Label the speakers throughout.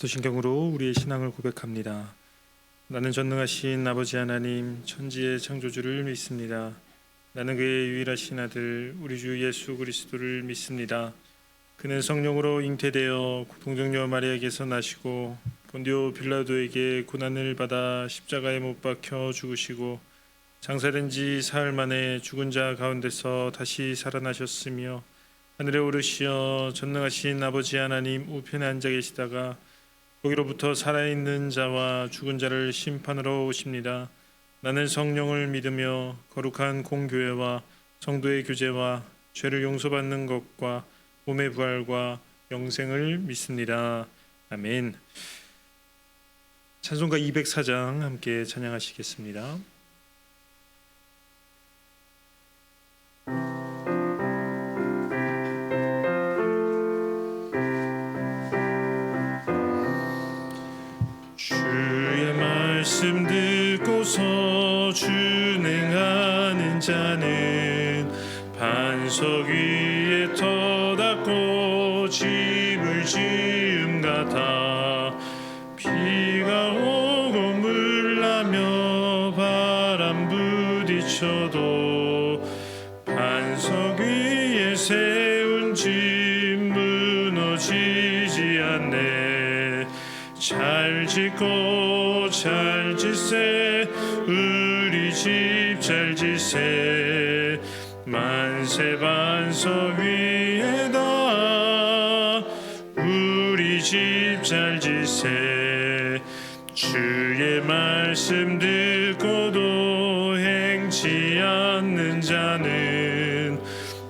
Speaker 1: 사도신경으로 우리의 신앙을 고백합니다. 나는 전능하신 아버지 하나님 천지의 창조주를 믿습니다. 나는 그의 유일하신 아들 우리 주 예수 그리스도를 믿습니다. 그는 성령으로 잉태되어 동정녀 마리아에게서 나시고 본디오 빌라도에게 고난을 받아 십자가에 못 박혀 죽으시고 장사된 지 사흘 만에 죽은 자 가운데서 다시 살아나셨으며 하늘에 오르시어 전능하신 아버지 하나님 우편에 앉아 계시다가 거기로부터 살아있는 자와 죽은 자를 심판하러 오십니다. 나는 성령을 믿으며 거룩한 공교회와 성도의 교제와 죄를 용서받는 것과 몸의 부활과 영생을 믿습니다. 아멘. 찬송가 204장 함께 찬양하시겠습니다. 주의 말씀 듣고서 준행하는 자는 반석 위에 터닫고 집을 지음 같아 비가 오고 물나며 바람 부딪혀도 반석 위에 세운 집 무너지지 않네. 잘 짓고 잘 짓세 우리 집 잘 짓세 만세 반석 위에다 우리 집 잘 짓세 주의 말씀 듣고도 행치 않는 자는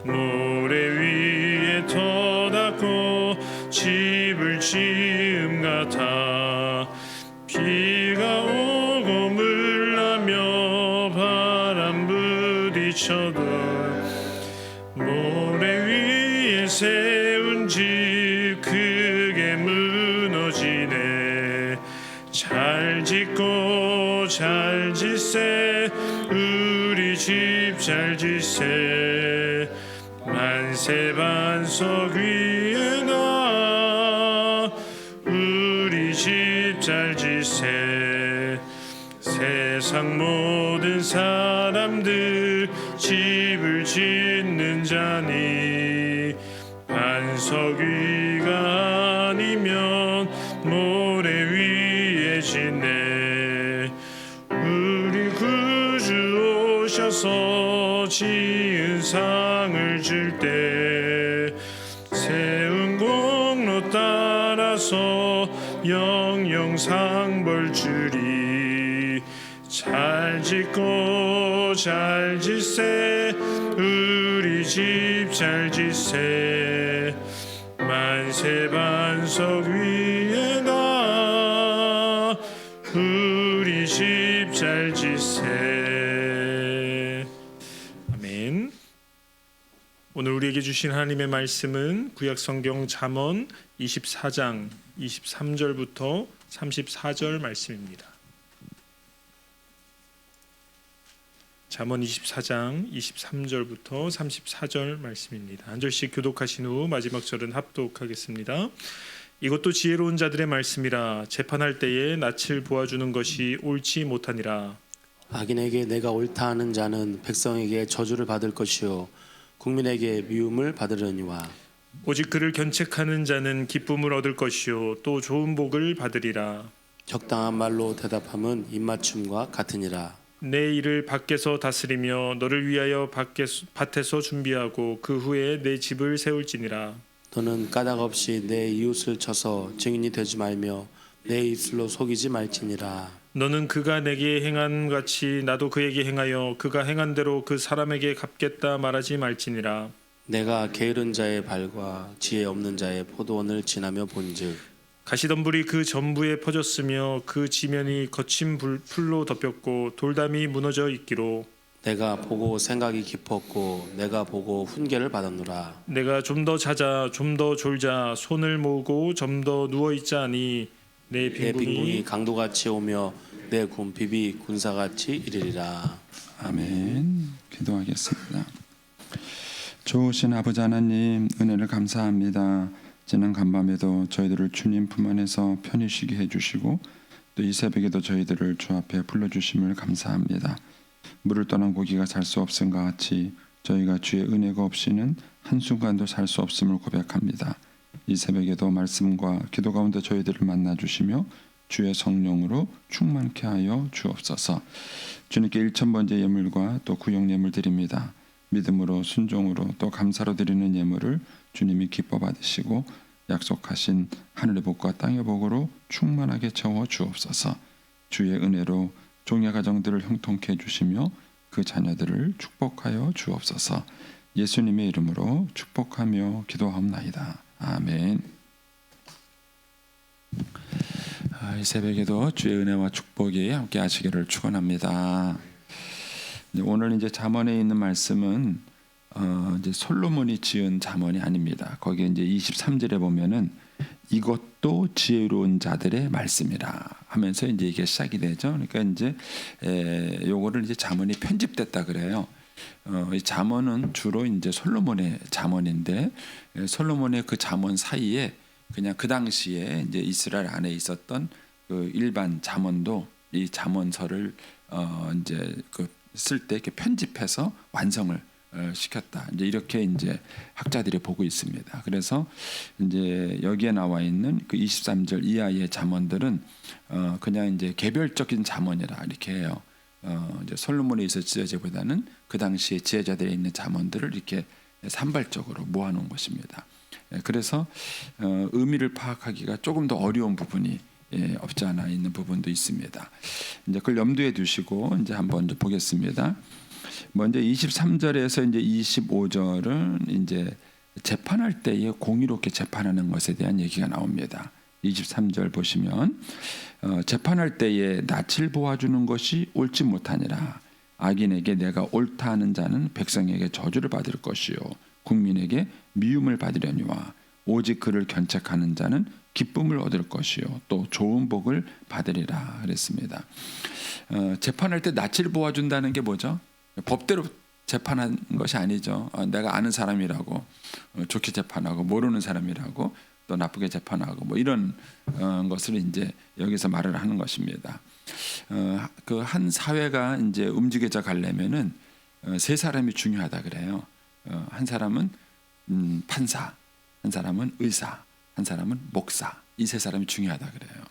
Speaker 1: 모래 위에 터닫고 집을 지음 같아 비가 오고 물나며 바람 부딪혀도 모래 위에 세운 집 크게 무너지네. 잘 짓고 잘 짓세 우리 집 잘 짓세 만세 반석 위에다 우리 집 잘 짓세 세상 모든 사람들 집을 짓는 자니 반석 위가 아니면 모래 위에 짓네. 우리 구주 오셔서 지은 상을 줄 때 세운 공로 따라서 영영 상벌 주리. 잘 짓고 잘 짓세 우리 집 잘 짓세 만세 반석 위에다 우리 집 잘 짓세. 아멘. 오늘 우리에게 주신 하나님의 말씀은 구약성경 잠언 24장 23절부터 34절 말씀입니다. 잠언 24장 23절부터 34절 말씀입니다. 한 절씩 교독하신 후 마지막 절은 합독하겠습니다. 이것도 지혜로운 자들의 말씀이라 재판할 때에 낯을 보아주는 것이 옳지 못하니라.
Speaker 2: 악인에게 내가 옳다 하는 자는 백성에게 저주를 받을 것이요 국민에게 미움을 받으려니와.
Speaker 1: 오직 그를 견책하는 자는 기쁨을 얻을 것이요 또 좋은 복을 받으리라.
Speaker 2: 적당한 말로 대답함은 입맞춤과 같으니라.
Speaker 1: 내 일을 밖에서 다스리며 너를 위하여 밭에서 준비하고 그 후에 내 집을 세울지니라.
Speaker 2: 너는 까닭 없이 내 이웃을 쳐서 증인이 되지 말며 내 입술로 속이지 말지니라.
Speaker 1: 너는 그가 내게 행한 같이 나도 그에게 행하여 그가 행한 대로 그 사람에게 갚겠다 말하지 말지니라.
Speaker 2: 내가 게으른 자의 발과 지혜 없는 자의 포도원을 지나며 본즉
Speaker 1: 가시덤불이 그 전부에 퍼졌으며 그 지면이 거친 풀로 덮였고 돌담이 무너져 있기로.
Speaker 2: 내가 보고 생각이 깊었고 내가 보고 훈계를 받았노라.
Speaker 1: 내가 좀 더 자자 좀 더 졸자 손을 모으고 좀 더 누워 있자니 내 빈궁이
Speaker 2: 강도같이 오며 내 군핍이 군사같이 이르리라.
Speaker 3: 아멘. 기도하겠습니다. 좋으신 아버지 하나님 은혜를 감사합니다. 지난 간밤에도 저희들을 주님 품 안에서 편히 쉬게 해주시고 또 이 새벽에도 저희들을 주 앞에 불러주심을 감사합니다. 물을 떠난 고기가 살 수 없음과 같이 저희가 주의 은혜가 없이는 한순간도 살 수 없음을 고백합니다. 이 새벽에도 말씀과 기도 가운데 저희들을 만나주시며 주의 성령으로 충만케 하여 주옵소서. 주님께 1000번째 예물과 또 구역 예물 드립니다. 믿음으로 순종으로 또 감사로 드리는 예물을 주님이 기뻐 받으시고 약속하신 하늘의 복과 땅의 복으로 충만하게 채워 주옵소서. 주의 은혜로 종의 가정들을 형통케 해주시며 그 자녀들을 축복하여 주옵소서. 예수님의 이름으로 축복하며 기도하옵나이다. 아멘. 이 새벽에도 주의 은혜와 축복이 함께 하시기를 축원합니다. 오늘 이제 잠언에 있는 말씀은 이제 솔로몬이 지은 잠언이 아닙니다. 거기에 이제 23절에 보면은 이것도 지혜로운 자들의 말씀이라 하면서 이제 이게 시작이 되죠. 그러니까 이제 요거를 이제 잠언이 편집됐다 그래요. 이 잠언은 주로 이제 솔로몬의 잠언인데 솔로몬의 그 잠언 사이에 그냥 그 당시에 이제 이스라엘 안에 있었던 그 일반 잠언도 이 잠언서를 이제 그 쓸 때 이렇게 편집해서 완성을 시켰다. 이제 이렇게 이제 학자들이 보고 있습니다. 그래서 이제 여기에 나와 있는 그 23절 이하의 잠언들은 그냥 이제 개별적인 잠언이라 이렇게 해요. 이제 솔로몬에 있어 지어지보다는 그 당시에 지혜자들이 있는 잠언들을 이렇게 산발적으로 모아놓은 것입니다. 그래서 의미를 파악하기가 조금 더 어려운 부분이 없지 않아 있는 부분도 있습니다. 이제 그걸 염두에 두시고 이제 한번 이제 보겠습니다. 먼저 23절에서 이제 25절은 이제 재판할 때에 공의롭게 재판하는 것에 대한 얘기가 나옵니다. 23절 보시면 재판할 때에 낯을 보아주는 것이 옳지 못하니라. 악인에게 내가 옳다 하는 자는 백성에게 저주를 받을 것이요 국민에게 미움을 받으려니와 오직 그를 견책하는 자는 기쁨을 얻을 것이요 또 좋은 복을 받으리라 그랬습니다. 재판할 때 낯을 보아준다는 게 뭐죠? 법대로 재판한 것이 아니죠. 내가 아는 사람이라고 좋게 재판하고 모르는 사람이라고 또 나쁘게 재판하고 뭐 이런 것을 이제 여기서 말을 하는 것입니다. 그 한 사회가 이제 움직여져 가려면은 세 사람이 중요하다 그래요. 한 사람은 판사, 한 사람은 의사, 한 사람은 목사. 이 세 사람이 중요하다 그래요.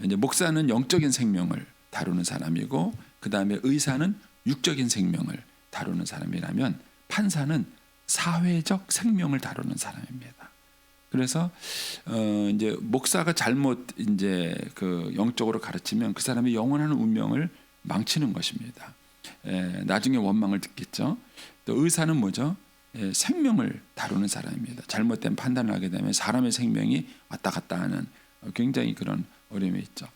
Speaker 3: 이제 목사는 영적인 생명을 다루는 사람이고 그 다음에 의사는 육적인 생명을 다루는 사람이라면 판사는 사회적 생명을 다루는 사람입니다. 그래서 이제 목사가 잘못 이제 그 영적으로 가르치면 그 사람이 영원한 운명을 망치는 것입니다. 나중에 원망을 듣겠죠. 또 의사는 뭐죠? 생명을 다루는 사람입니다. 잘못된 판단을 하게 되면 사람의 생명이 왔다 갔다 하는 굉장히 그런 어려움이 있죠.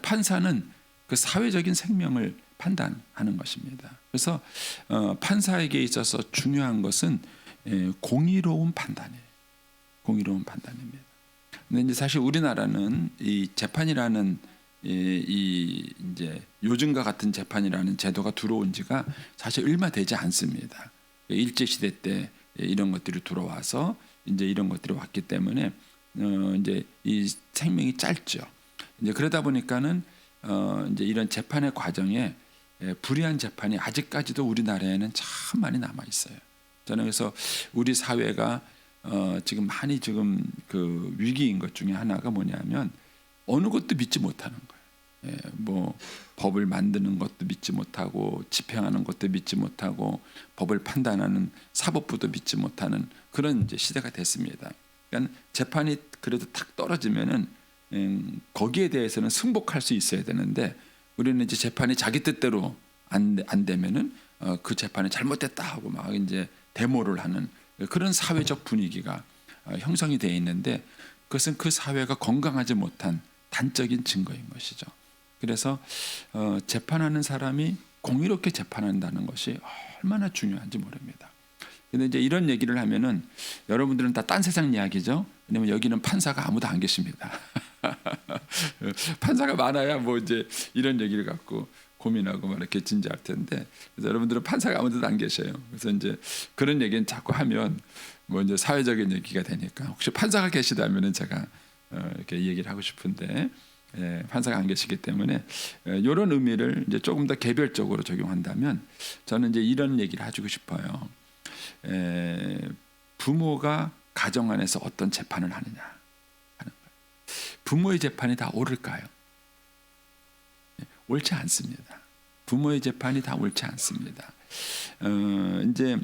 Speaker 3: 판사는 그 사회적인 생명을 판단하는 것입니다. 그래서 판사에게 있어서 중요한 것은 공의로운 판단이에요. 공의로운 판단입니다. 근데 이제 사실 우리나라는 이 재판이라는 이 이제 요즘과 같은 재판이라는 제도가 들어온 지가 사실 얼마 되지 않습니다. 일제 시대 때 이런 것들이 들어와서 이제 이런 것들이 왔기 때문에 이제 이 생명이 짧죠. 이제 그러다 보니까는 이제 이런 재판의 과정에 불의한 재판이 아직까지도 우리나라에는 참 많이 남아 있어요. 저는 그래서 우리 사회가 지금 많이 지금 그 위기인 것 중에 하나가 뭐냐면 어느 것도 믿지 못하는 거예요. 뭐 법을 만드는 것도 믿지 못하고 집행하는 것도 믿지 못하고 법을 판단하는 사법부도 믿지 못하는 그런 이제 시대가 됐습니다. 그러니까 재판이 그래도 탁 떨어지면은 거기에 대해서는 승복할 수 있어야 되는데 우리는 이제 재판이 자기 뜻대로 안 되면은 그 재판이 잘못됐다 하고 막 이제 데모를 하는 그런 사회적 분위기가 형성이 되어 있는데 그것은 그 사회가 건강하지 못한 단적인 증거인 것이죠. 그래서 재판하는 사람이 공의롭게 재판한다는 것이 얼마나 중요한지 모릅니다. 근데 이제 이런 얘기를 하면은 여러분들은 다 딴 세상 이야기죠. 왜냐면 여기는 판사가 아무도 안 계십니다. 판사가 많아야 뭐 이제 이런 얘기를 갖고 고민하고 막 이렇게 진지할 텐데 그래서 여러분들은 판사가 아무도 안 계셔요. 그래서 이제 그런 얘기는 자꾸 하면 뭐 이제 사회적인 얘기가 되니까 혹시 판사가 계시다면은 제가 이렇게 얘기를 하고 싶은데 판사가 안 계시기 때문에 이런 의미를 이제 조금 더 개별적으로 적용한다면 저는 이제 이런 얘기를 해주고 싶어요. 부모가 가정 안에서 어떤 재판을 하느냐 하는 거예요. 부모의 재판이 다 옳을까요? 옳지 않습니다. 부모의 재판이 다 옳지 않습니다. 이제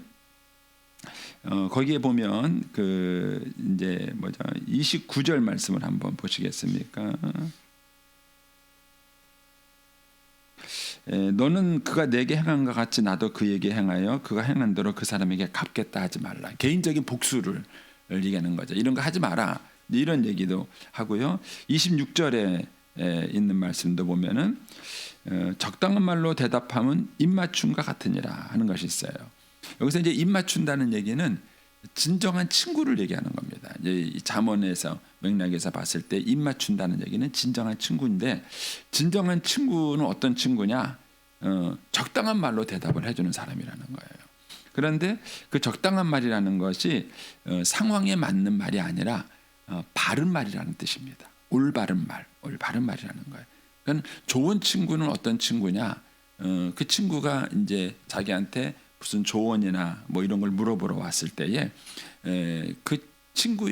Speaker 3: 거기에 보면 그 이제 뭐죠? 29절 말씀을 한번 보시겠습니까? 너는 그가 내게 행한 것 같이 나도 그에게 행하여 그가 행한 대로 그 사람에게 갚겠다 하지 말라. 개인적인 복수를 얘기하는 거죠. 이런 거 하지 마라. 이런 얘기도 하고요. 26절에 있는 말씀도 보면은 적당한 말로 대답하면 입맞춤과 같으니라 하는 것이 있어요. 여기서 이제 입맞춘다는 얘기는 진정한 친구를 얘기하는 겁니다. 이제 이 잠언에서 맥락에서 봤을 때 입맞춘다는 얘기는 진정한 친구인데, 진정한 친구는 어떤 친구냐? 적당한 말로 대답을 해주는 사람이라는 거예요. 그런데 그 적당한 말이라는 것이 상황에 맞는 말이 아니라 바른 말이라는 뜻입니다. 올바른 말, 올바른 말이라는 거예요. 그러니까 좋은 친구는 어떤 친구냐? 그 친구가 이제 자기한테 무슨 조언이나 뭐 이런 걸 물어보러 왔을 때에 그 친구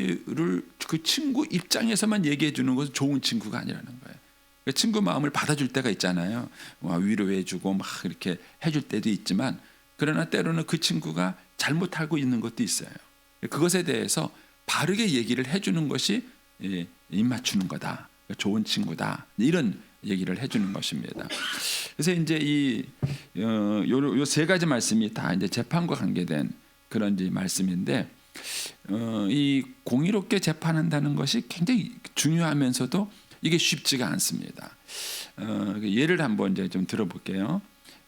Speaker 3: 입장에서만 얘기해 주는 것은 좋은 친구가 아니라는 거예요. 그 친구 마음을 받아줄 때가 있잖아요. 위로해주고 막 이렇게 해줄 때도 있지만, 그러나 때로는 그 친구가 잘못 알고 있는 것도 있어요. 그것에 대해서 바르게 얘기를 해주는 것이 입맞추는 거다. 좋은 친구다. 이런 얘기를 해주는 것입니다. 그래서 이제 요 세 가지 말씀이 다 이제 재판과 관계된 그런 이제 말씀인데, 이 공의롭게 재판한다는 것이 굉장히 중요하면서도 이게 쉽지가 않습니다. 예를 한번 이제 좀 들어볼게요.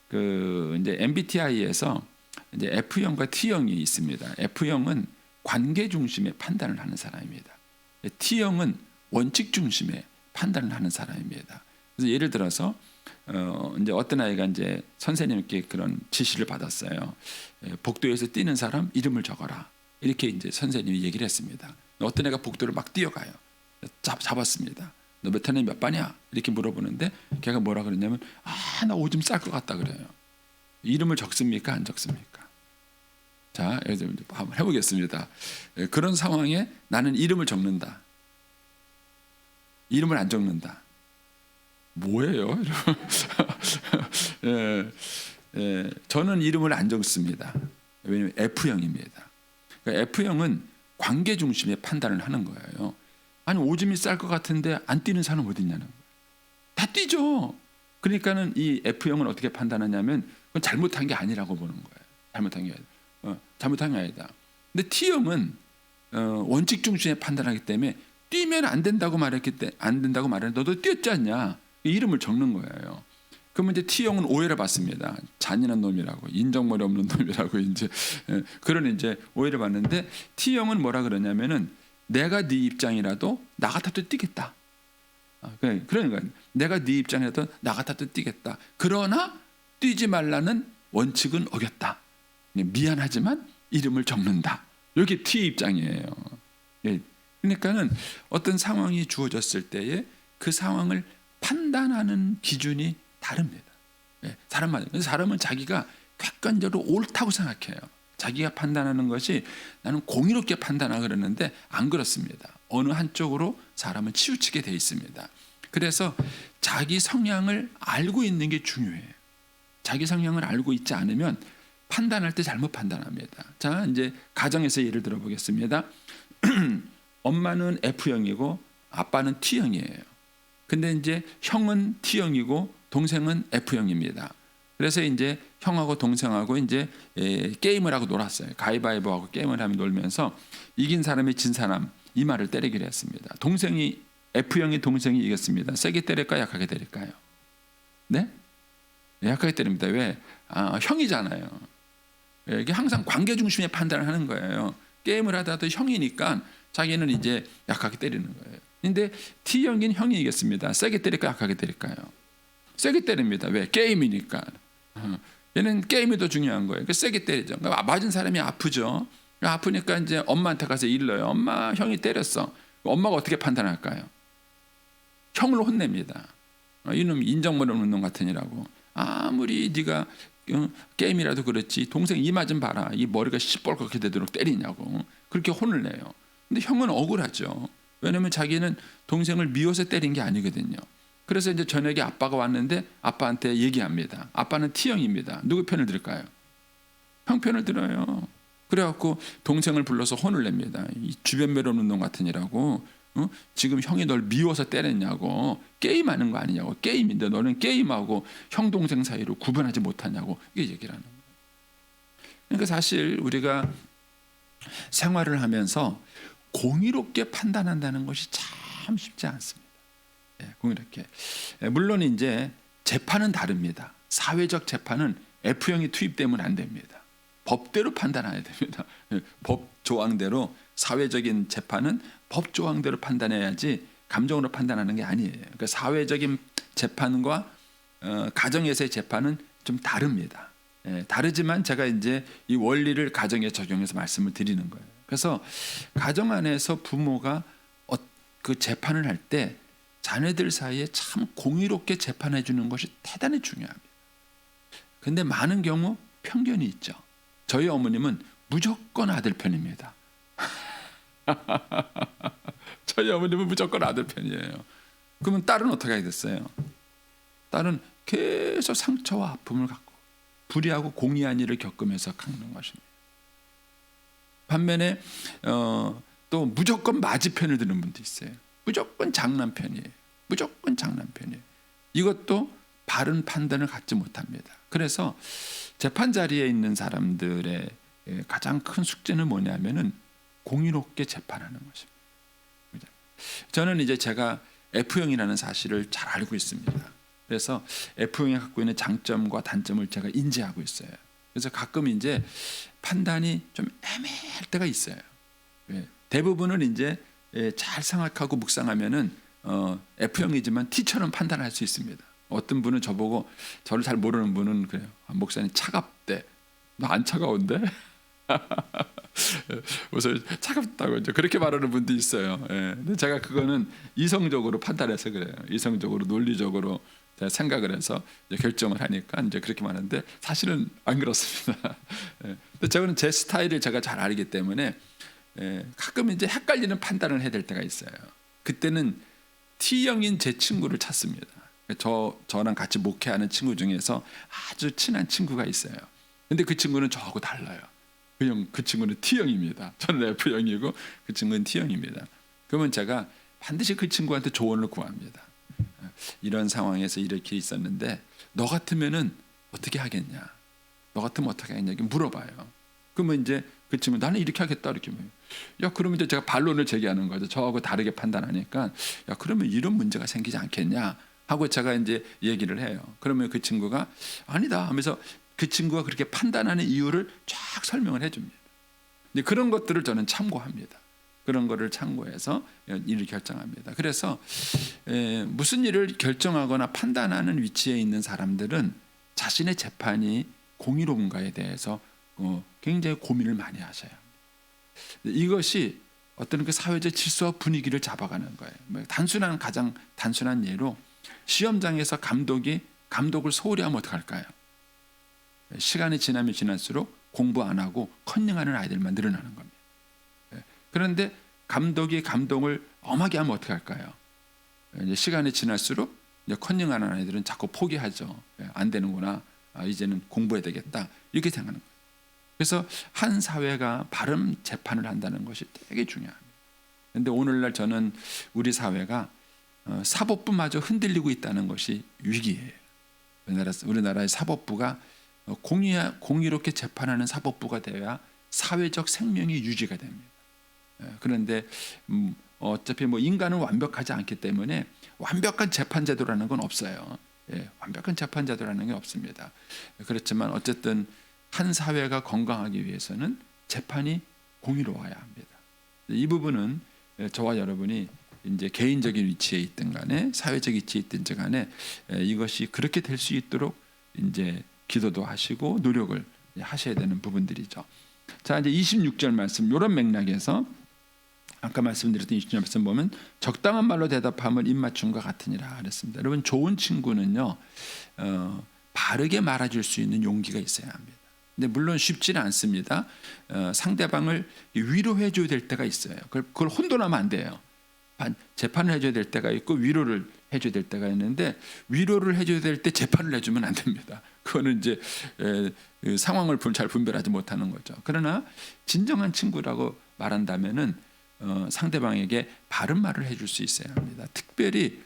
Speaker 3: 그 이제 MBTI에서 이제 F형과 T형이 있습니다. F형은 관계 중심의 판단을 하는 사람입니다. T형은 원칙 중심의 판단을 하는 사람입니다. 그래서 예를 들어서 이제 어떤 아이가 이제 선생님께 그런 지시를 받았어요. 복도에서 뛰는 사람 이름을 적어라. 이렇게 이제 선생님이 얘기를 했습니다. 어떤 애가 복도를 막 뛰어가요. 잡았습니다. 너 몇 학년 몇 반이야? 이렇게 물어보는데 걔가 뭐라 그러냐면 나 오줌 쌀 것 같다 그래요. 이름을 적습니까? 안 적습니까? 자, 한번 해보겠습니다. 그런 상황에 나는 이름을 적는다. 이름을 안 적는다. 뭐예요? 저는 이름을 안 적습니다. 왜냐하면 F형입니다. 그러니까 F형은 관계 중심의 판단을 하는 거예요. 아니 오줌이 쌀 것 같은데 안 뛰는 사람 어디 있냐는 거예요. 다 뛰죠. 그러니까는 이 F형은 어떻게 판단하냐면 그건 잘못한 게 아니라고 보는 거예요. 잘못한 게 아니다. 근데 T형은 원칙 중심의 판단하기 때문에 뛰면 안 된다고 말했는데 너도 뛰었지 않냐? 이름을 적는 거예요. 그러면 이제 T형은 오해를 받습니다. 잔인한 놈이라고, 인정머리 없는 놈이라고 이제 그런 이제 오해를 받는데, T형은 뭐라 그러냐면은 내가 네 입장이라도 나 같아도 뛰겠다. 그러니까 내가 네 입장이라도 나 같아도 뛰겠다. 그러나 뛰지 말라는 원칙은 어겼다. 미안하지만 이름을 적는다. 이게 T 입장이에요. 그러니까는 어떤 상황이 주어졌을 때에 그 상황을 판단하는 기준이 다릅니다. 사람은 자기가 객관적으로 옳다고 생각해요. 자기가 판단하는 것이 나는 공의롭게 판단하고 그러는데 안 그렇습니다. 어느 한쪽으로 사람은 치우치게 돼 있습니다. 그래서 자기 성향을 알고 있는 게 중요해요. 자기 성향을 알고 있지 않으면 판단할 때 잘못 판단합니다. 자, 이제 가정에서 예를 들어 보겠습니다. 엄마는 F형이고 아빠는 T형이에요. 근데 이제 형은 T형이고 동생은 F형입니다. 그래서 이제 형하고 동생하고 이제 게임을 하고 놀았어요. 가위바위보하고 게임을 하며 놀면서 이긴 사람이 진 사람 이마를 때리기로 했습니다. 동생이 F형이 동생이 이겼습니다. 세게 때릴까요? 약하게 때릴까요? 네? 약하게 때립니다. 왜? 형이잖아요. 이게 항상 관계 중심의 판단을 하는 거예요. 게임을 하다도 형이니까 자기는 이제 약하게 때리는 거예요. 근데 T형인 형이 이겼습니다. 세게 때릴까요? 약하게 때릴까요? 세게 때립니다. 왜? 게임이니까. 얘는 게임이 더 중요한 거예요. 세게 때리죠. 그러니까 맞은 사람이 아프죠. 아프니까 이제 엄마한테 가서 일러요. 엄마, 형이 때렸어. 엄마가 어떻게 판단할까요? 형을 혼냅니다. 이놈 인정머리 없는 놈 같으니라고. 아무리 네가 게임이라도 그렇지 동생 이마 좀 봐라. 이 머리가 시뻘겋게 되도록 때리냐고. 그렇게 혼을 내요. 근데 형은 억울하죠. 왜냐하면 자기는 동생을 미워서 때린 게 아니거든요. 그래서 이제 저녁에 아빠가 왔는데 아빠한테 얘기합니다. 아빠는 T형입니다. 누구 편을 들을까요? 형 편을 들어요. 그래갖고 동생을 불러서 혼을 냅니다. 이 주변매로 없는 놈 같으니라고. 지금 형이 널 미워서 때렸냐고. 게임하는 거 아니냐고. 게임인데 너는 게임하고 형 동생 사이로 구분하지 못하냐고. 이게 얘기를 하는 거예요. 그러니까 사실 우리가 생활을 하면서 공의롭게 판단한다는 것이 참 쉽지 않습니다. 공의롭게. 물론 이제 재판은 다릅니다. 사회적 재판은 F형이 투입되면 안 됩니다. 법대로 판단해야 됩니다. 법 조항대로 사회적인 재판은 법 조항대로 판단해야지 감정으로 판단하는 게 아니에요. 그러니까 사회적인 재판과 가정에서의 재판은 좀 다릅니다. 다르지만 제가 이제 이 원리를 가정에 적용해서 말씀을 드리는 거예요. 그래서 가정 안에서 부모가 그 재판을 할 때 자녀들 사이에 참 공의롭게 재판해 주는 것이 대단히 중요합니다. 근데 많은 경우 편견이 있죠. 저희 어머님은 무조건 아들 편입니다. 저희 어머님은 무조건 아들 편이에요. 그러면 딸은 어떻게 하게 됐어요? 딸은 계속 상처와 아픔을 갖고 불의하고 공의한 일을 겪으면서 겪는 것입니다. 반면에 또 무조건 맞이편을 드는 분도 있어요. 무조건 장남 편이에요. 무조건 장남 편이에요. 이것도 바른 판단을 갖지 못합니다. 그래서 재판 자리에 있는 사람들의 가장 큰 숙제는 뭐냐면은 공의롭게 재판하는 것입니다. 저는 이제 제가 F형이라는 사실을 잘 알고 있습니다. 그래서 F형이 갖고 있는 장점과 단점을 제가 인지하고 있어요. 그래서 가끔 이제 판단이 좀 애매할 때가 있어요. 대부분은 이제 잘 생각하고 묵상하면은 F형이지만 T처럼 판단할 수 있습니다. 어떤 분은 저보고, 저를 잘 모르는 분은 그래요. 목사님 차갑대. 너 안 차가운데? 우선 차갑다고 이제 그렇게 말하는 분도 있어요. 근데 제가 그거는 이성적으로 판단해서 그래요. 이성적으로 논리적으로 제가 생각을 해서 이제 결정을 하니까 이제 그렇게 말하는데 사실은 안 그렇습니다. 근데 저는 제 스타일을 제가 잘 알기 때문에 가끔 이제 헷갈리는 판단을 해야 될 때가 있어요. 그때는 T형인 제 친구를 찾습니다. 저랑 같이 목회하는 친구 중에서 아주 친한 친구가 있어요. 근데 그 친구는 저하고 달라요. 그 친구는 T형입니다. 저는 F형이고 그 친구는 T형입니다. 그러면 제가 반드시 그 친구한테 조언을 구합니다. 이런 상황에서 이렇게 있었는데 너 같으면은 어떻게 하겠냐? 너 같으면 어떻게 하겠냐? 이렇게 물어봐요. 그러면 이제 그 친구 나는 이렇게 하겠다 이렇게 말해요. 야 그러면 이제 제가 반론을 제기하는 거죠. 저하고 다르게 판단하니까 야 그러면 이런 문제가 생기지 않겠냐 하고 제가 이제 얘기를 해요. 그러면 그 친구가 아니다 하면서 그 친구가 그렇게 판단하는 이유를 쫙 설명을 해줍니다. 근데 그런 것들을 저는 참고합니다. 그런 거를 참고해서 일을 결정합니다. 그래서 무슨 일을 결정하거나 판단하는 위치에 있는 사람들은 자신의 재판이 공의로운가에 대해서 굉장히 고민을 많이 하셔야 합니다. 이것이 어떤 그 사회적 질서와 분위기를 잡아가는 거예요. 가장 단순한 예로 시험장에서 감독을 소홀히 하면 어떡할까요? 시간이 지나면 지날수록 공부 안 하고 컨닝하는 아이들만 늘어나는 겁니다. 그런데 감독이 감동을 엄하게 하면 어떻게 할까요? 이제 시간이 지날수록 이제 컨닝하는 아이들은 자꾸 포기하죠. 안 되는구나. 이제는 공부해야 되겠다. 이렇게 생각하는 거예요. 그래서 한 사회가 바른 재판을 한다는 것이 되게 중요합니다. 그런데 오늘날 저는 우리 사회가 사법부마저 흔들리고 있다는 것이 위기예요. 우리나라의 사법부가 공의롭게 재판하는 사법부가 되어야 사회적 생명이 유지가 됩니다. 그런데 어차피 인간은 완벽하지 않기 때문에 완벽한 재판 제도라는 건 없어요. 완벽한 재판 제도라는 게 없습니다. 그렇지만 어쨌든 한 사회가 건강하기 위해서는 재판이 공의로워야 합니다. 이 부분은 저와 여러분이 이제 개인적인 위치에 있든 간에 사회적 위치에 있든 간에 이것이 그렇게 될 수 있도록 이제 기도도 하시고 노력을 하셔야 되는 부분들이죠. 자, 이제 26절 말씀 이런 맥락에서 아까 말씀드렸던 26절 말씀 보면 적당한 말로 대답하면 입맞춤과 같으니라 그랬습니다. 여러분 좋은 친구는요 바르게 말해줄 수 있는 용기가 있어야 합니다. 근데 물론 쉽지는 않습니다. 상대방을 위로해 줘야 될 때가 있어요. 그걸 혼돈하면 안 돼요. 재판을 해줘야 될 때가 있고 위로를 해줘야 될 때가 있는데 위로를 해줘야 될 때 재판을 해주면 안 됩니다. 그거는 이제 상황을 잘 분별하지 못하는 거죠. 그러나 진정한 친구라고 말한다면은 상대방에게 바른 말을 해줄 수 있어야 합니다. 특별히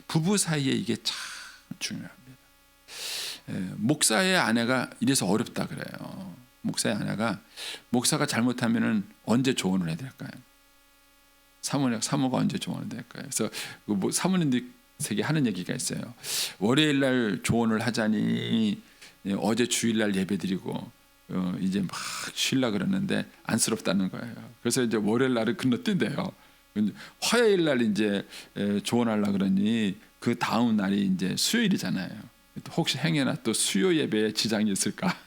Speaker 3: 부부 사이에 이게 참 중요합니다. 목사의 아내가 이래서 어렵다 그래요. 목사의 아내가 목사가 잘못하면은 언제 조언을 해야 될까요? 사모가 언제 조언을 될까요? 그래서 뭐 사모님들에게 하는 얘기가 있어요. 월요일 날 조언을 하자니 어제 주일날 예배드리고 이제 막 쉬려 그러는데 안쓰럽다는 거예요. 그래서 이제 월요일 날은 건너뛴대요. 화요일 날 이제 조언하려 그러니 그 다음 날이 이제 수요일이잖아요. 혹시 행여나 또 수요 예배에 지장이 있을까?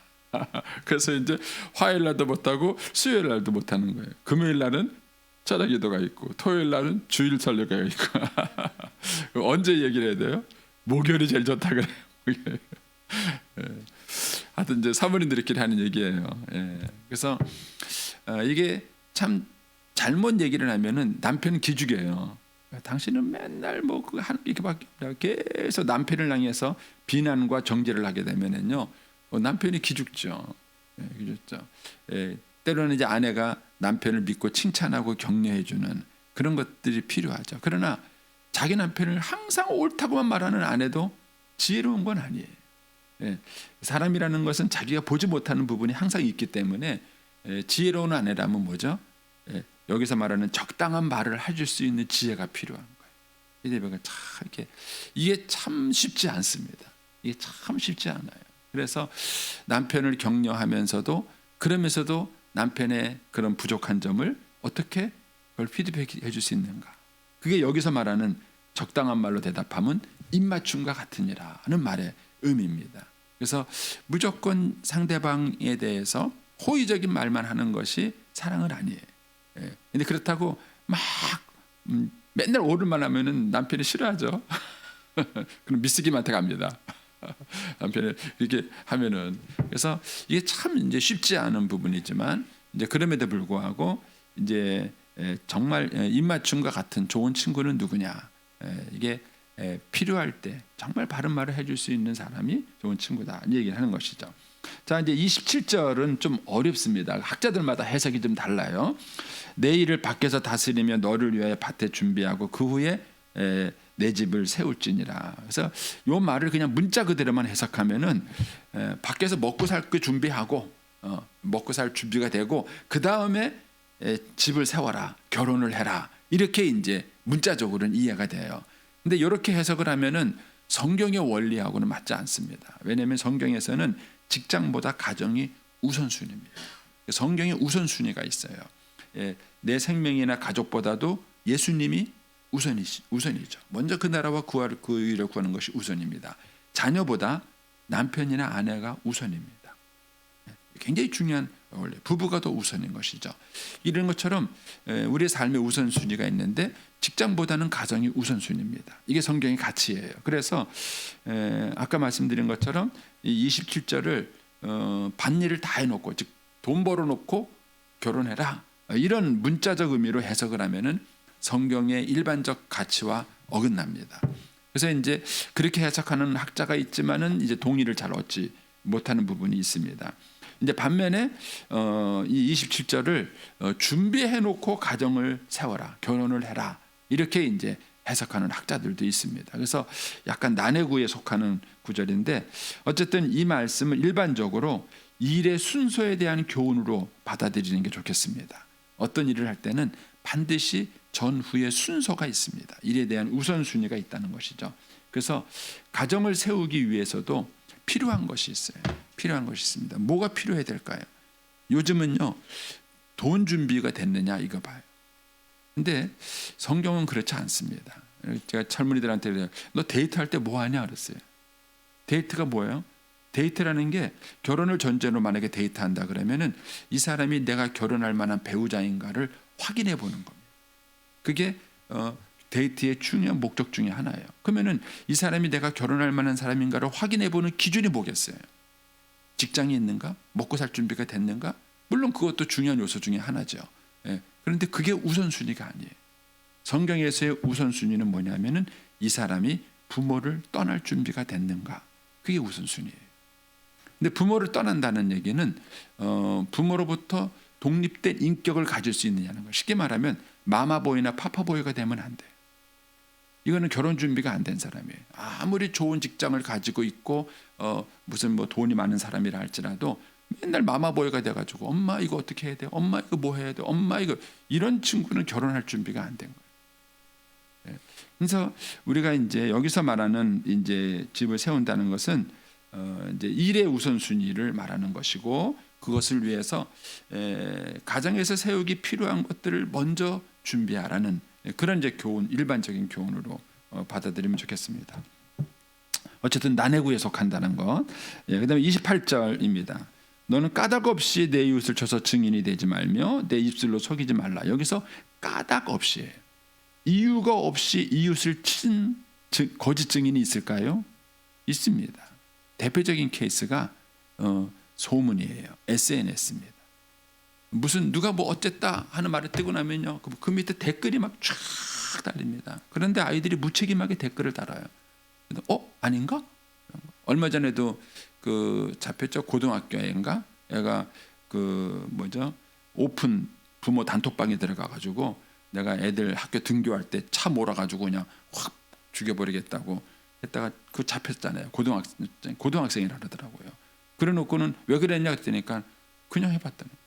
Speaker 3: 그래서 이제 화요일 날도 못하고 수요일 날도 못하는 거예요. 금요일 날은 철학기도가 있고 토요일 날은 주일 설교가 있고 언제 얘기를 해야 돼요? 목요일이 제일 좋다 그래요. 하여튼 이제 사모님들끼리 하는 얘기예요. 그래서 이게 참 잘못 얘기를 하면은 남편은 기죽여요. 당신은 맨날 뭐 그거 하는 게 이렇게밖에 없냐. 계속 남편을 향해서 비난과 정죄를 하게 되면은요 남편이 기죽죠. 기죽죠. 때로는 이제 아내가 남편을 믿고 칭찬하고 격려해주는 그런 것들이 필요하죠. 그러나 자기 남편을 항상 옳다고만 말하는 아내도 지혜로운 건 아니에요. 사람이라는 것은 자기가 보지 못하는 부분이 항상 있기 때문에 지혜로운 아내라면 뭐죠? 여기서 말하는 적당한 말을 해줄 수 있는 지혜가 필요한 거예요. 이대배가 참 이게 참 쉽지 않습니다. 이게 참 쉽지 않아요. 그래서 남편을 격려하면서도 그러면서도 남편의 그런 부족한 점을 어떻게 그걸 피드백해 줄 수 있는가? 그게 여기서 말하는 적당한 말로 대답하면 입맞춤과 같으니라는 말의 의미입니다. 그래서 무조건 상대방에 대해서 호의적인 말만 하는 것이 사랑은 아니에요. 근데 그렇다고 막 맨날 옳은 말 하면은 남편이 싫어하죠. 그럼 미쓰기한테 갑니다. 남편이 이렇게 하면은 그래서 이게 참 이제 쉽지 않은 부분이지만 이제 그럼에도 불구하고 이제 정말 입맞춤과 같은 좋은 친구는 누구냐? 이게 필요할 때 정말 바른 말을 해줄 수 있는 사람이 좋은 친구다 이 얘기를 하는 것이죠. 자 이제 27절은 좀 어렵습니다. 학자들마다 해석이 좀 달라요. 내 일을 밖에서 다스리며 너를 위하여 밭에 준비하고 그 후에 내 집을 세울지니라. 그래서 이 말을 그냥 문자 그대로만 해석하면은 밖에서 먹고 살 그 준비하고 먹고 살 준비가 되고 그 다음에 집을 세워라, 결혼을 해라 이렇게 이제 문자적으로는 이해가 돼요. 근데 이렇게 해석을 하면은 성경의 원리하고는 맞지 않습니다. 왜냐하면 성경에서는 직장보다 가정이 우선순위입니다. 성경의 우선순위가 있어요. 내 생명이나 가족보다도 예수님이 우선이죠. 먼저 그 나라와 그 의를 구하는 것이 우선입니다. 자녀보다 남편이나 아내가 우선입니다. 굉장히 중요한 원리. 부부가 더 우선인 것이죠. 이런 것처럼 우리의 삶의 우선순위가 있는데 직장보다는 가정이 우선순위입니다. 이게 성경의 가치예요. 그래서 아까 말씀드린 것처럼 이 27절을 밭일을 다 해놓고 즉 돈 벌어놓고 결혼해라 이런 문자적 의미로 해석을 하면은 성경의 일반적 가치와 어긋납니다. 그래서 이제 그렇게 해석하는 학자가 있지만은 이제 동의를 잘 얻지 못하는 부분이 있습니다. 이제 반면에 이 27절을 준비해 놓고 가정을 세워라, 결혼을 해라 이렇게 이제 해석하는 학자들도 있습니다. 그래서 약간 난해구에 속하는 구절인데 어쨌든 이 말씀을 일반적으로 일의 순서에 대한 교훈으로 받아들이는 게 좋겠습니다. 어떤 일을 할 때는 반드시 전후의 순서가 있습니다. 일에 대한 우선순위가 있다는 것이죠. 그래서 가정을 세우기 위해서도 필요한 것이 있어요. 필요한 것이 있습니다. 뭐가 필요해야 될까요? 요즘은요 돈 준비가 됐느냐 이거 봐요. 근데 성경은 그렇지 않습니다. 제가 젊은이들한테 너 데이트할 때 뭐 하냐 그랬어요. 데이트가 뭐예요? 데이트라는 게 결혼을 전제로 만약에 데이트한다 그러면은 이 사람이 내가 결혼할 만한 배우자인가를 확인해 보는 겁니다. 그게 데이트의 중요한 목적 중에 하나예요. 그러면은 이 사람이 내가 결혼할 만한 사람인가를 확인해 보는 기준이 뭐겠어요? 직장이 있는가? 먹고 살 준비가 됐는가? 물론 그것도 중요한 요소 중에 하나죠. 예. 그런데 그게 우선순위가 아니에요. 성경에서의 우선순위는 뭐냐면은 이 사람이 부모를 떠날 준비가 됐는가? 그게 우선순위예요. 근데 부모를 떠난다는 얘기는 부모로부터 독립된 인격을 가질 수 있느냐는 거예요. 쉽게 말하면 마마보이나 파파보이가 되면 안 돼요. 이거는 결혼 준비가 안 된 사람이에요. 아무리 좋은 직장을 가지고 있고 무슨 뭐 돈이 많은 사람이라 할지라도 맨날 마마보이가 돼가지고 엄마 이거 어떻게 해야 돼? 엄마 이거 뭐 해야 돼? 엄마 이거 이런 친구는 결혼할 준비가 안 된 거예요. 예. 그래서 우리가 이제 여기서 말하는 이제 집을 세운다는 것은 이제 일의 우선순위를 말하는 것이고 그것을 위해서 가정에서 세우기 필요한 것들을 먼저 준비하라는 그런 이제 교훈, 일반적인 교훈으로 받아들이면 좋겠습니다. 어쨌든 난해구에 속한다는 것. 그다음에 28절입니다. 너는 까닭 없이 내 이웃을 쳐서 증인이 되지 말며 내 입술로 속이지 말라. 여기서 까닭 없이 이유가 없이 이웃을 친 거짓 증인이 있을까요? 있습니다. 대표적인 케이스가 소문이에요. SNS입니다. 무슨 누가 뭐 어쨌다 하는 말을 뜨고 나면요, 그 밑에 댓글이 막 쫙 달립니다. 그런데 아이들이 무책임하게 댓글을 달아요. 아닌가? 얼마 전에도 그 잡혔죠. 고등학교인가? 애가 그 뭐죠? 오픈 부모 단톡방에 들어가 가지고 내가 애들 학교 등교할 때 차 몰아가지고 그냥 확 죽여버리겠다고 했다가 그 잡혔잖아요. 고등학생이라 그러더라고요. 그래놓고는 왜 그랬냐 그랬더니까 그냥 해봤다는.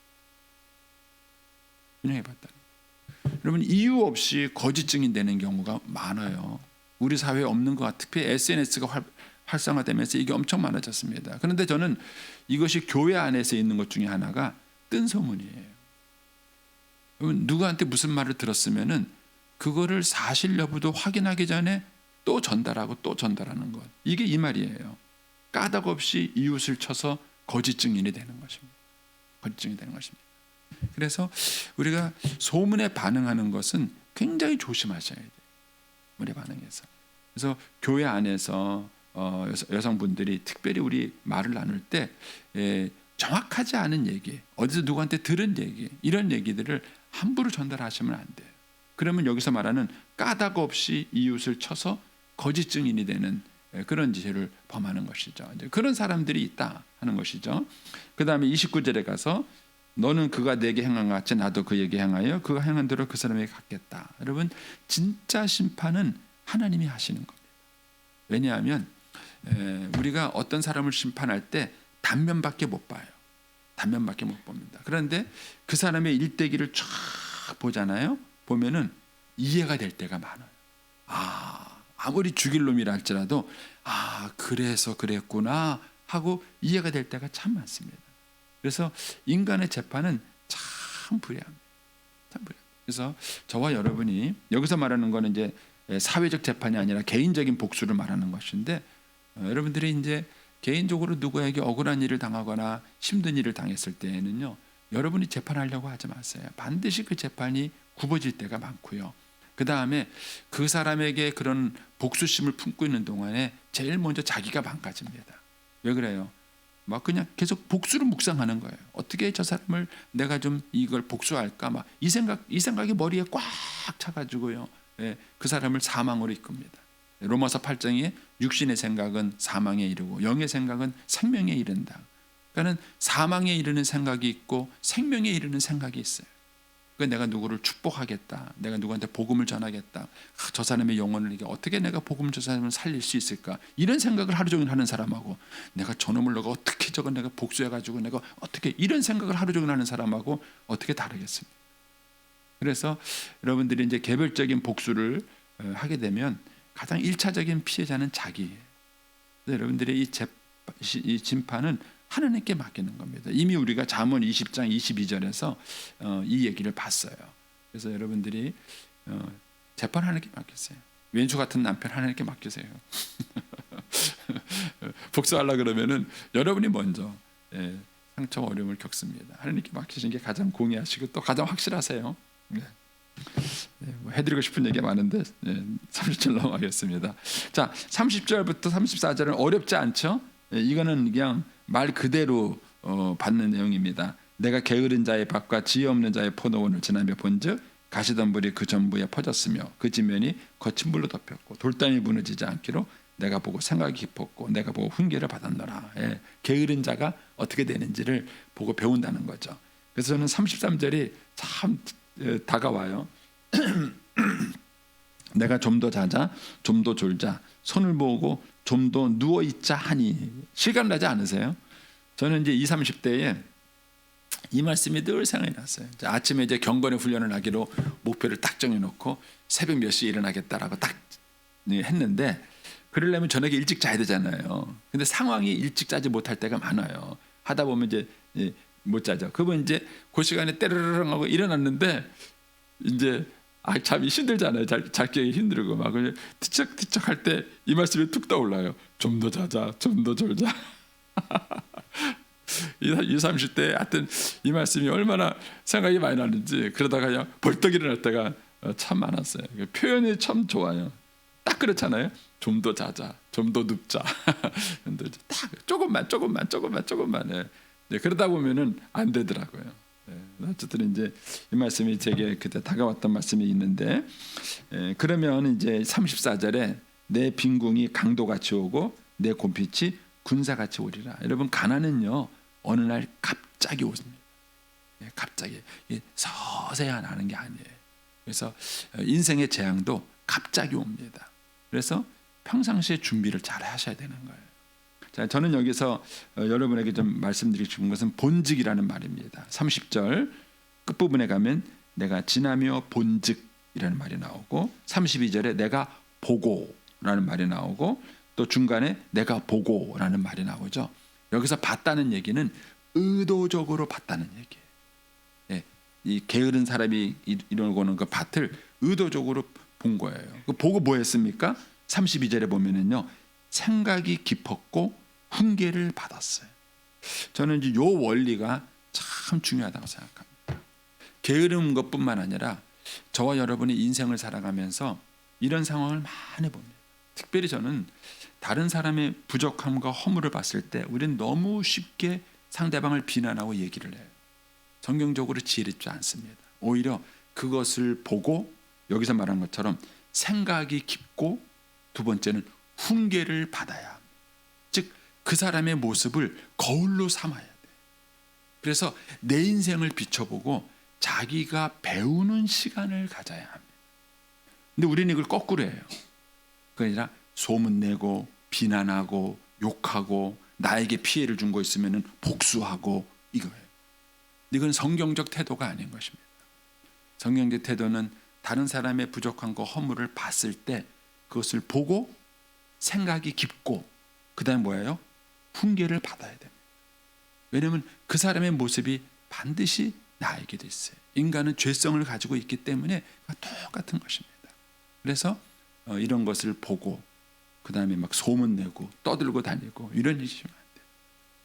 Speaker 3: 여러분 이유 없이 거짓 증인되는 경우가 많아요. 우리 사회에 없는 것 같아요. 특히 SNS가 활성화되면서 이게 엄청 많아졌습니다. 그런데 저는 이것이 교회 안에서 있는 것 중에 하나가 뜬 소문이에요. 누구한테 무슨 말을 들었으면은 그거를 사실 여부도 확인하기 전에 또 전달하고 또 전달하는 것. 이게 이 말이에요. 까닭 없이 이웃을 쳐서 거짓 증인이 되는 것입니다. 거짓 증인이 되는 것입니다. 그래서 우리가 소문에 반응하는 것은 굉장히 조심하셔야 돼요. 소문에 반응해서. 그래서 교회 안에서 여성분들이 특별히 우리 말을 나눌 때 정확하지 않은 얘기, 어디서 누구한테 들은 얘기, 이런 얘기들을 함부로 전달하시면 안 돼요. 그러면 여기서 말하는 까닭 없이 이웃을 쳐서 거짓 증인이 되는 그런 죄를 범하는 것이죠. 이제 그런 사람들이 있다 하는 것이죠. 그 다음에 29절에 가서 너는 그가 내게 행한 것 같이 나도 그에게 행하여 그가 행한 대로 그 사람에게 갚겠다. 여러분 진짜 심판은 하나님이 하시는 겁니다. 왜냐하면 우리가 어떤 사람을 심판할 때 단면밖에 못 봐요. 단면밖에 못 봅니다. 그런데 그 사람의 일대기를 쫙 보잖아요. 보면은 이해가 될 때가 많아요. 아무리 죽일 놈이라 할지라도 그래서 그랬구나 하고 이해가 될 때가 참 많습니다. 그래서 인간의 재판은 참 불리합니다. 참 불리합니다. 그래서 저와 여러분이 여기서 말하는 거는 이제 사회적 재판이 아니라 개인적인 복수를 말하는 것인데 여러분들이 이제 개인적으로 누구에게 억울한 일을 당하거나 힘든 일을 당했을 때에는요, 여러분이 재판하려고 하지 마세요. 반드시 그 재판이 굽어질 때가 많고요. 그 다음에 그 사람에게 그런 복수심을 품고 있는 동안에 제일 먼저 자기가 망가집니다. 왜 그래요? 막 그냥 계속 복수를 묵상하는 거예요. 어떻게 저 사람을 내가 좀 이걸 복수할까? 막 이 생각이 머리에 꽉 차가지고요. 그 사람을 사망으로 이끕니다. 로마서 8장에 육신의 생각은 사망에 이르고 영의 생각은 생명에 이른다. 그러니까 사망에 이르는 생각이 있고 생명에 이르는 생각이 있어요. 그러니까 내가 누구를 축복하겠다. 내가 누구한테 복음을 전하겠다. 저 사람의 영혼을 이게 어떻게 내가 복음을 저 사람을 살릴 수 있을까? 이런 생각을 하루 종일 하는 사람하고 내가 저놈을 내가 어떻게 저거 내가 복수해가지고 내가 어떻게 이런 생각을 하루 종일 하는 사람하고 어떻게 다르겠습니까? 그래서 여러분들이 이제 개별적인 복수를 하게 되면 가장 1차적인 피해자는 자기예요. 여러분들의 이 심판은 하나님께 맡기는 겁니다. 이미 우리가 잠언 20장 22절에서 이 얘기를 봤어요. 그래서 여러분들이 재판 하나님께 맡기세요. 왼수 같은 남편 하나님께 맡기세요. 복수하려 그러면은 여러분이 먼저 상처와 어려움을 겪습니다. 하나님께 맡기신 게 가장 공의하시고 또 가장 확실하세요. 뭐 해드리고 싶은 얘기가 많은데 30절 넘어가겠습니다. 자, 30절부터 34절은 어렵지 않죠? 이거는 그냥 말 그대로 받는 내용입니다. 내가 게으른 자의 밭과 지혜 없는 자의 포도원을 지나며 본즉 가시덤불이 그 전부에 퍼졌으며 그 지면이 거친 불로 덮였고 돌담이 무너지지 않기로 내가 보고 생각이 깊었고 내가 보고 훈계를 받았노라. 게으른 자가 어떻게 되는지를 보고 배운다는 거죠. 그래서 저는 33절이 참 다가와요. 내가 좀 더 자자, 좀 더 졸자, 손을 모으고 좀 더 누워 있자 하니 실감 나지 않으세요? 저는 이제 20, 30대에 이 말씀이 늘 생각이 났어요. 아침에 이제 경건의 훈련을 하기로 목표를 딱 정해놓고 새벽 몇 시에 일어나겠다라고 딱 했는데 그러려면 저녁에 일찍 자야 되잖아요. 근데 상황이 일찍 자지 못할 때가 많아요. 하다 보면 이제 못 자죠. 그러면 이제 그 시간에 때르르릉 하고 일어났는데 이제 잠이 힘들잖아요. 자기 힘들고 막 티척티척 할 때 이 말씀이 툭 떠올라요. 좀 더 자자, 좀 더 졸자. 20, 30대 하여튼 이 말씀이 얼마나 생각이 많이 나는지 그러다가 그냥 벌떡 일어날 때가 참 많았어요. 표현이 참 좋아요. 딱 그렇잖아요. 좀 더 자자, 좀 더 눕자. 근데 딱 조금만. 그러다 보면은 안 되더라고요. 어쨌든 이제 이 말씀이 제게 그때 다가왔던 말씀이 있는데 그러면 이제 34절에 내 빈궁이 강도같이 오고 내 곰빛이 군사같이 오리라. 여러분 가난은요 어느 날 갑자기 오십니다. 갑자기 서서히 나는 게 아니에요. 그래서 인생의 재앙도 갑자기 옵니다. 그래서 평상시에 준비를 잘 하셔야 되는 거예요. 자, 저는 여기서 여러분에게 좀 말씀드리고 싶은 것은 본직이라는 말입니다. 30절 끝부분에 가면 내가 지나며 본직이라는 말이 나오고 32절에 내가 보고라는 말이 나오고 또 중간에 내가 보고라는 말이 나오죠. 여기서 봤다는 얘기는 의도적으로 봤다는 얘기예요. 이 게으른 사람이 이러고는 그 밭을 의도적으로 본 거예요. 보고 뭐 했습니까? 32절에 보면은요. 생각이 깊었고 훈계를 받았어요. 저는 이제 요 원리가 참 중요하다고 생각합니다. 게으른 것뿐만 아니라 저와 여러분이 인생을 살아가면서 이런 상황을 많이 봅니다. 특별히 저는 다른 사람의 부족함과 허물을 봤을 때 우리는 너무 쉽게 상대방을 비난하고 얘기를 해요. 성경적으로 지혜롭지 않습니다. 오히려 그것을 보고 여기서 말한 것처럼 생각이 깊고 두 번째는 훈계를 받아야 합니다. 즉 그 사람의 모습을 거울로 삼아야 돼요. 그래서 내 인생을 비춰보고 자기가 배우는 시간을 가져야 합니다. 근데 우리는 이걸 거꾸로 해요. 그게 아니라 소문내고 비난하고 욕하고 나에게 피해를 준 거 있으면 복수하고 이거예요. 이건 성경적 태도가 아닌 것입니다. 성경적 태도는 다른 사람의 부족한 거 허물을 봤을 때 그것을 보고 생각이 깊고 그 다음에 뭐예요? 훈계를 받아야 됩니다. 왜냐하면 그 사람의 모습이 반드시 나에게도 있어요. 인간은 죄성을 가지고 있기 때문에 똑같은 것입니다. 그래서 이런 것을 보고 그 다음에 막 소문내고 떠들고 다니고 이런 일이 있으면 안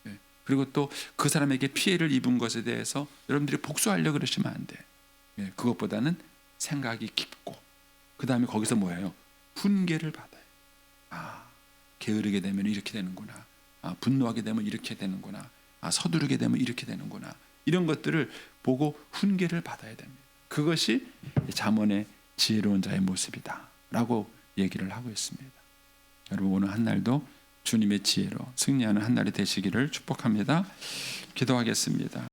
Speaker 3: 돼요. 그리고 또 그 사람에게 피해를 입은 것에 대해서 여러분들이 복수하려고 그러시면 안 돼요. 그것보다는 생각이 깊고 그 다음에 거기서 뭐예요? 훈계를 받아요. 게으르게 되면 이렇게 되는구나. 분노하게 되면 이렇게 되는구나. 서두르게 되면 이렇게 되는구나. 이런 것들을 보고 훈계를 받아야 됩니다. 그것이 잠언의 지혜로운 자의 모습이다 라고 얘기를 하고 있습니다. 여러분 오늘 한 날도 주님의 지혜로 승리하는 한 날이 되시기를 축복합니다. 기도하겠습니다.